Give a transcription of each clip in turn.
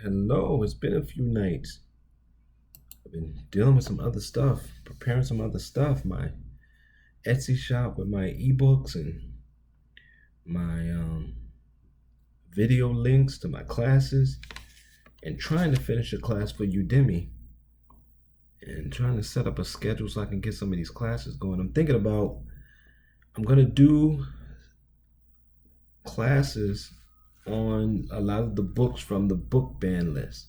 Hello, it's been a few nights. I've been dealing with some other stuff, preparing some other stuff, my Etsy shop with my ebooks and my video links to my classes, and trying to finish a class for Udemy and trying to set up a schedule so I can get some of these classes going. I'm going to do classes on a lot of the books from the book ban list.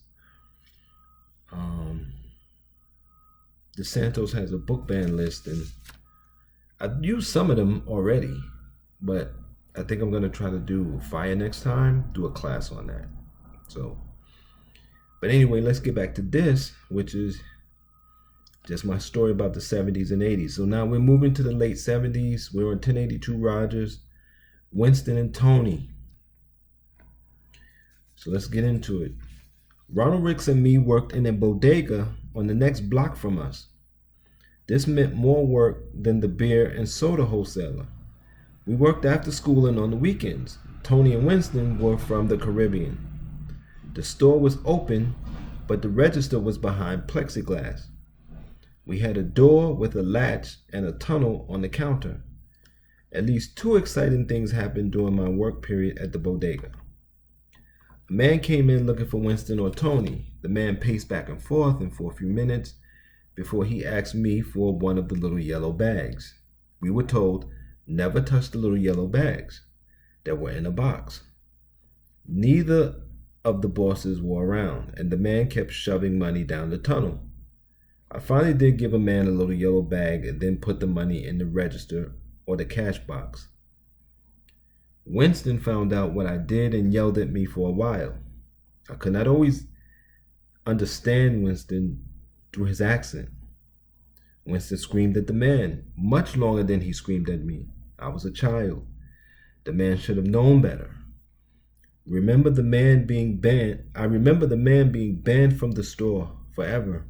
DeSantos has a book ban list, and I've used some of them already, but I think I'm gonna try to do Fire next time, do a class on that. But anyway, let's get back to this, which is just my story about the 70s and 80s. So now we're moving to the late 70s. We're on 1082 Rogers, Winston and Tony. So let's get into it. Ronald Ricks and me worked in a bodega on the next block from us. This meant more work than the beer and soda wholesaler. We worked after school and on the weekends. Tony and Winston were from the Caribbean. The store was open, but the register was behind plexiglass. We had a door with a latch and a tunnel on the counter. At least two exciting things happened during my work period at the bodega. A man came in looking for Winston or Tony. The man paced back and forth for a few minutes before he asked me for one of the little yellow bags. We were told never touch the little yellow bags that were in a box. Neither of the bosses were around, and the man kept shoving money down the tunnel. I finally did give a man a little yellow bag and then put the money in the register or the cash box. Winston found out what I did and yelled at me for a while. I could not always understand Winston through his accent. Winston screamed at the man much longer than he screamed at me. I was a child. The man should have known better. I remember the man being banned from the store forever.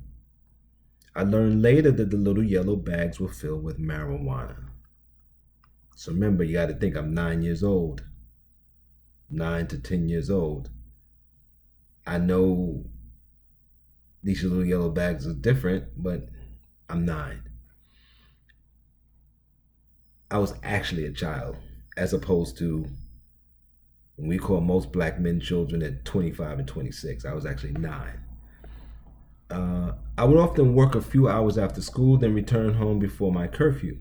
I learned later that the little yellow bags were filled with marijuana. So remember, you got to think I'm 9 years old, 9 to 10 years old. I know these little yellow bags are different, but I'm 9. I was actually a child, as opposed to when we call most black men children at 25 and 26. I was actually 9. I would often work a few hours after school, then return home before my curfew.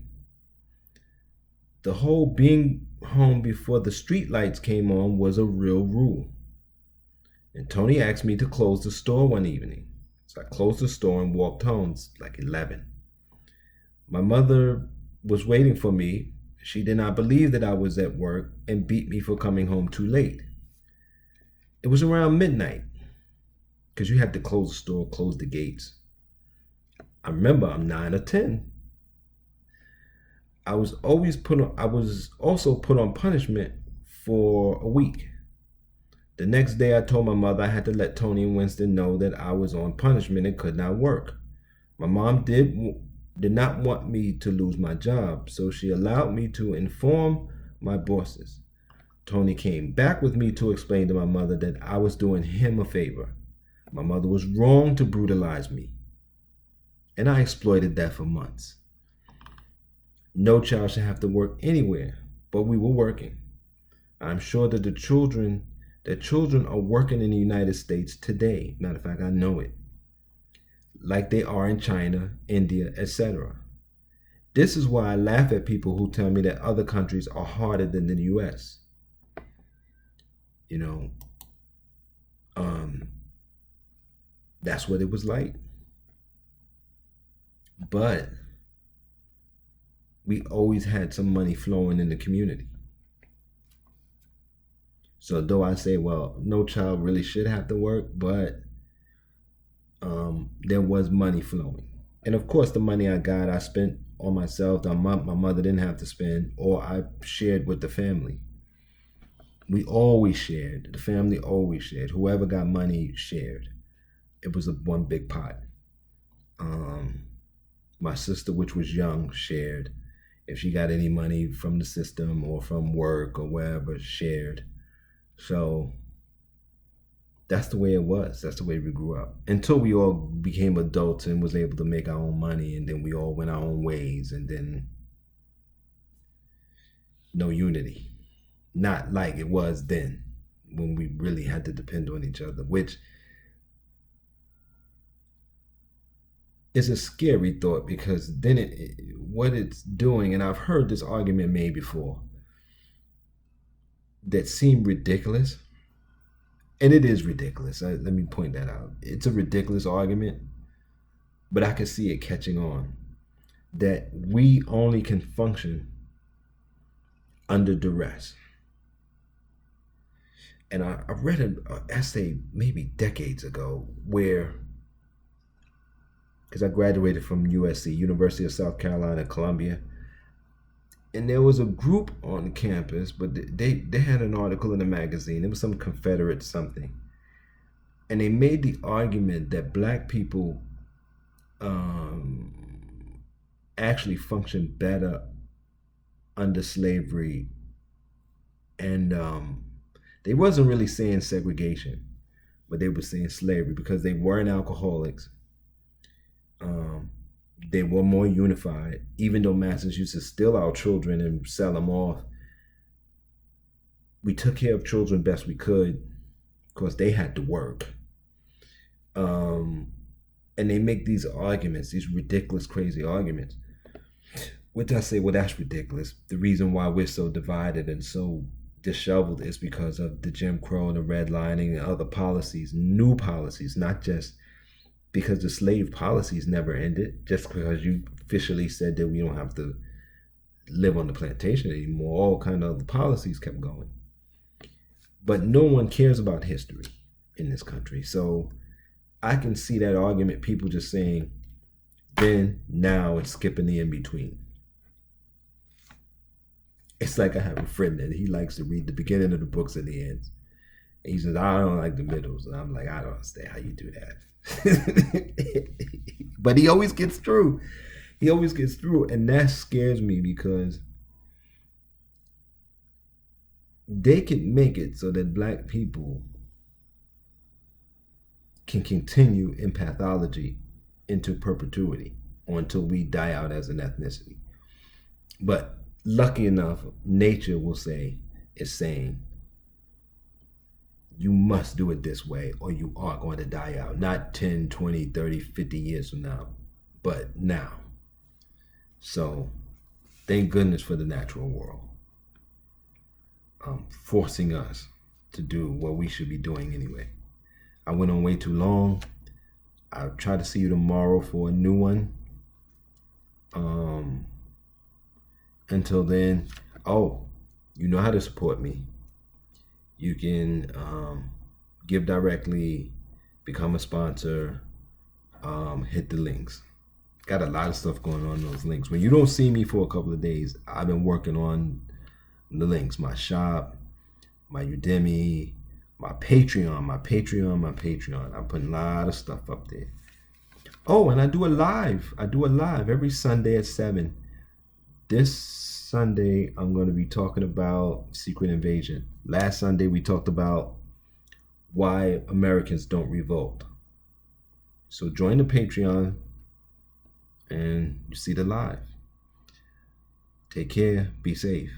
The whole being home before the street lights came on was a real rule. And Tony asked me to close the store one evening. So I closed the store and walked home. It's like 11. My mother was waiting for me. She did not believe that I was at work and beat me for coming home too late. It was around midnight because you had to close the store, close the gates. I remember I'm 9 or 10. I was also put on punishment for a week. The next day I told my mother I had to let Tony and Winston know that I was on punishment and could not work. My mom did not want me to lose my job, so she allowed me to inform my bosses. Tony came back with me to explain to my mother that I was doing him a favor. My mother was wrong to brutalize me, and I exploited that for months. No child should have to work anywhere, but we were working. I'm sure that children are working in the United States today. Matter of fact, I know it. Like they are in China, India, etc. This is why I laugh at people who tell me that other countries are harder than the US. That's what it was like. But we always had some money flowing in the community. So though I say, well, no child really should have to work, but there was money flowing. And of course, the money I got, I spent on myself. My mother didn't have to spend, or I shared with the family. We always shared. The family always shared. Whoever got money shared. It was one big pot. My sister, which was young, shared. If she got any money from the system or from work or wherever, shared. So That's the way it was. That's the way we grew up. Until we all became adults and was able to make our own money, and then we all went our own ways, and then no unity. Not like it was then when we really had to depend on each other, which is a scary thought, because then what it's doing, and I've heard this argument made before that seemed ridiculous. And it is ridiculous. Let me point that out. It's a ridiculous argument, but I can see it catching on. That we only can function under duress. And I read an essay maybe decades ago where, because I graduated from USC, University of South Carolina, Columbia, and there was a group on campus, but they had an article in a magazine. It was some Confederate something. And they made the argument that black people actually functioned better under slavery. And they wasn't really saying segregation, but they were saying slavery, because they weren't alcoholics. They were more unified, even though masters used to steal our children and sell them off. We took care of children best we could, because they had to work. And they make these arguments, these ridiculous, crazy arguments, which I say, well, that's ridiculous. The reason why we're so divided and so disheveled is because of the Jim Crow and the redlining and other policies, new policies, not just because the slave policies never ended, just because you officially said that we don't have to live on the plantation anymore. All kind of other policies kept going. But no one cares about history in this country. So I can see that argument, people just saying then, now, and skipping the in-between. It's like I have a friend that he likes to read the beginning of the books and the ends. And he says, I don't like the middles. And I'm like, I don't understand how you do that. But he always gets through. He always gets through. And that scares me, because they can make it so that black people can continue in pathology into perpetuity, or until we die out as an ethnicity. But lucky enough, nature will say, is saying, you must do it this way or you are going to die out. Not 10, 20, 30, 50 years from now, but now. So thank goodness for the natural world, forcing us to do what we should be doing anyway. I went on way too long. I'll try to see you tomorrow for a new one. Until then, you know how to support me. You can give directly, become a sponsor, hit the links. Got a lot of stuff going on in those links. When you don't see me for a couple of days, I've been working on the links. My shop, my Udemy, my Patreon. I'm putting a lot of stuff up there. Oh, and I do a live every Sunday at 7. This Sunday, I'm going to be talking about Secret Invasion. Last Sunday, we talked about why Americans don't revolt. So join the Patreon and you see the live. Take care. Be safe.